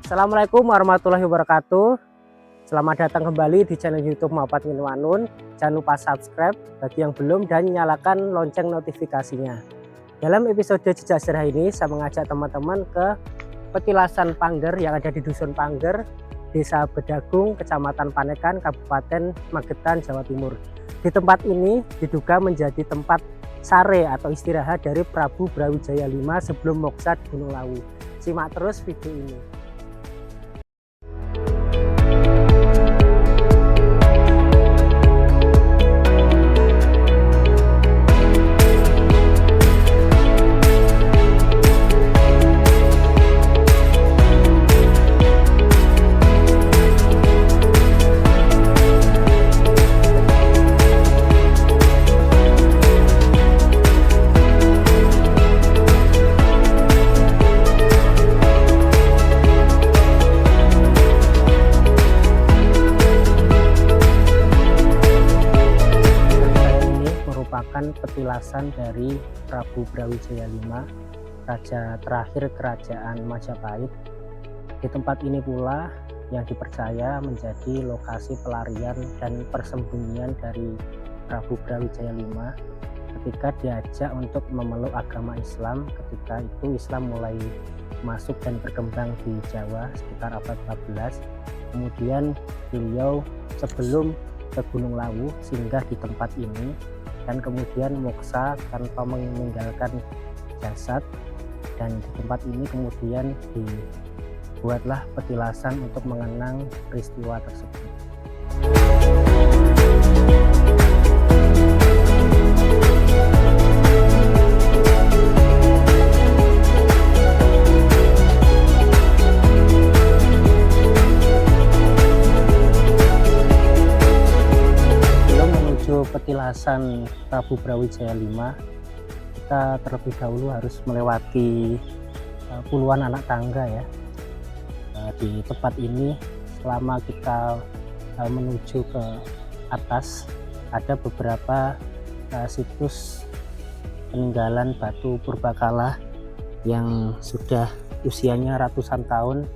Assalamualaikum warahmatullahi wabarakatuh. Selamat datang kembali di channel YouTube Mapat Nginwanun. Jangan lupa subscribe bagi yang belum dan nyalakan lonceng notifikasinya. Dalam episode Jejak Sejarah ini, saya mengajak teman-teman ke petilasan Pangger yang ada di Dusun Pangger, Desa Bedagung, Kecamatan Panekan, Kabupaten Magetan, Jawa Timur. Di tempat ini diduga menjadi tempat sare atau istirahat dari Prabu Brawijaya V sebelum moksa di Gunung Lawu. Simak terus video ini. Petilasan dari Prabu Brawijaya V, raja terakhir kerajaan Majapahit. Di tempat ini pula yang dipercaya menjadi lokasi pelarian dan persembunyian dari Prabu Brawijaya V ketika diajak untuk memeluk agama Islam. Ketika itu Islam mulai masuk dan berkembang di Jawa sekitar abad 14. Kemudian beliau sebelum ke Gunung Lawu singgah di tempat ini dan kemudian moksa tanpa meninggalkan jasad, dan di tempat ini kemudian dibuatlah petilasan untuk mengenang peristiwa tersebut. Petilasan Prabu Brawijaya V, kita terlebih dahulu harus melewati puluhan anak tangga ya. Di tempat ini selama kita menuju ke atas ada beberapa situs peninggalan batu purbakala yang sudah usianya ratusan tahun.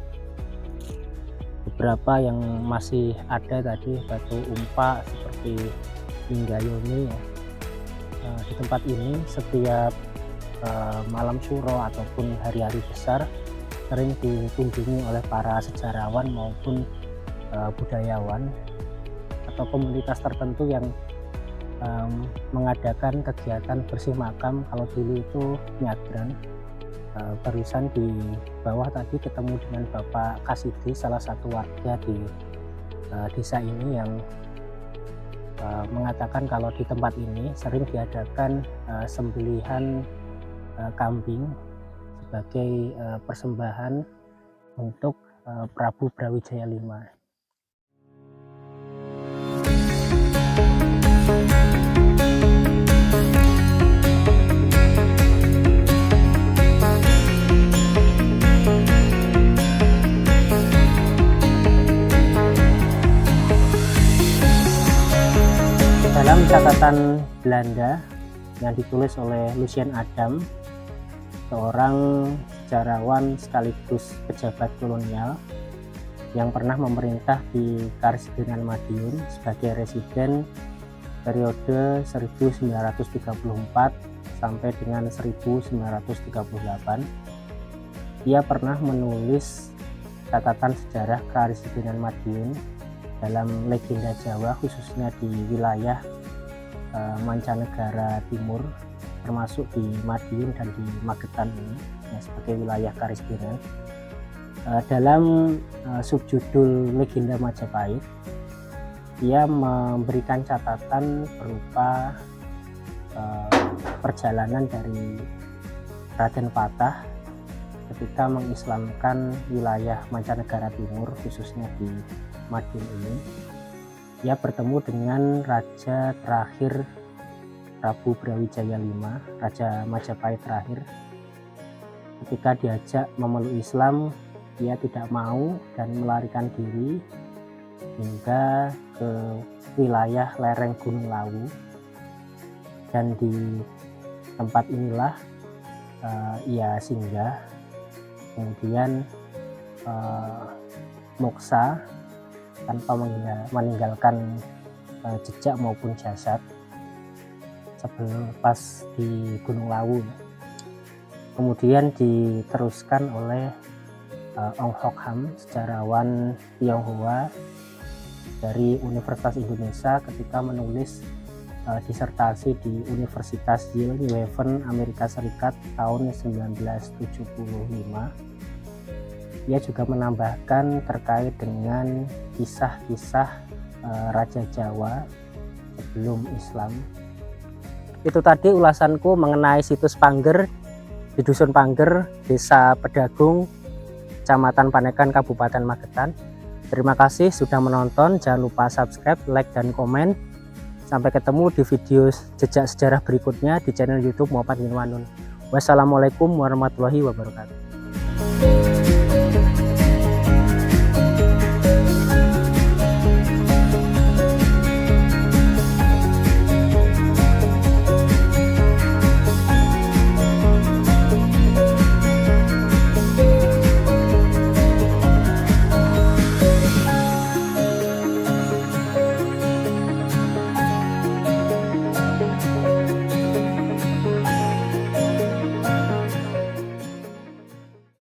Beberapa yang masih ada tadi batu umpa seperti Linggayoni ya. Di tempat ini setiap malam suro ataupun hari-hari besar sering dikunjungi oleh para sejarawan maupun budayawan atau komunitas tertentu yang mengadakan kegiatan bersih makam. Kalau dulu itu nyadran. Barusan di bawah tadi ketemu dengan Bapak Kasidi, salah satu warga di desa ini, yang mengatakan kalau di tempat ini sering diadakan sembelihan kambing sebagai persembahan untuk Prabu Brawijaya V. Dalam catatan Belanda yang ditulis oleh Lucien Adam, seorang sejarawan sekaligus pejabat kolonial yang pernah memerintah di Karesidenan Madiun sebagai residen periode 1934 sampai dengan 1938. Ia pernah menulis catatan sejarah Karesidenan Madiun dalam legenda Jawa, khususnya di wilayah mancanegara timur, termasuk di Madiun dan di Magetan ini ya, sebagai wilayah Karesidenan. Dalam subjudul legenda Majapahit, ia memberikan catatan berupa perjalanan dari Raden Patah ketika mengislamkan wilayah mancanegara timur, khususnya di Madiun ini. Ia bertemu dengan raja terakhir Prabu Brawijaya V, raja Majapahit terakhir. Ketika diajak memeluk Islam, ia tidak mau dan melarikan diri hingga ke wilayah lereng Gunung Lawu, dan di tempat inilah ia singgah. Kemudian moksa tanpa meninggalkan jejak maupun jasad sebelum pas di Gunung Lawu. Kemudian diteruskan oleh Ong Hok Ham, sejarawan Tionghoa dari Universitas Indonesia ketika menulis disertasi di Universitas Yale New Haven, Amerika Serikat tahun 1975. Ia juga menambahkan terkait dengan kisah-kisah Raja Jawa sebelum Islam. Itu tadi ulasanku mengenai situs Pangger di Dusun Pangger, Desa Pedagung, Kecamatan Panekan, Kabupaten Magetan. Terima kasih sudah menonton. Jangan lupa subscribe, like, dan komen. Sampai ketemu di video jejak sejarah berikutnya di channel YouTube Muhammad bin Wanun. Wassalamualaikum warahmatullahi wabarakatuh.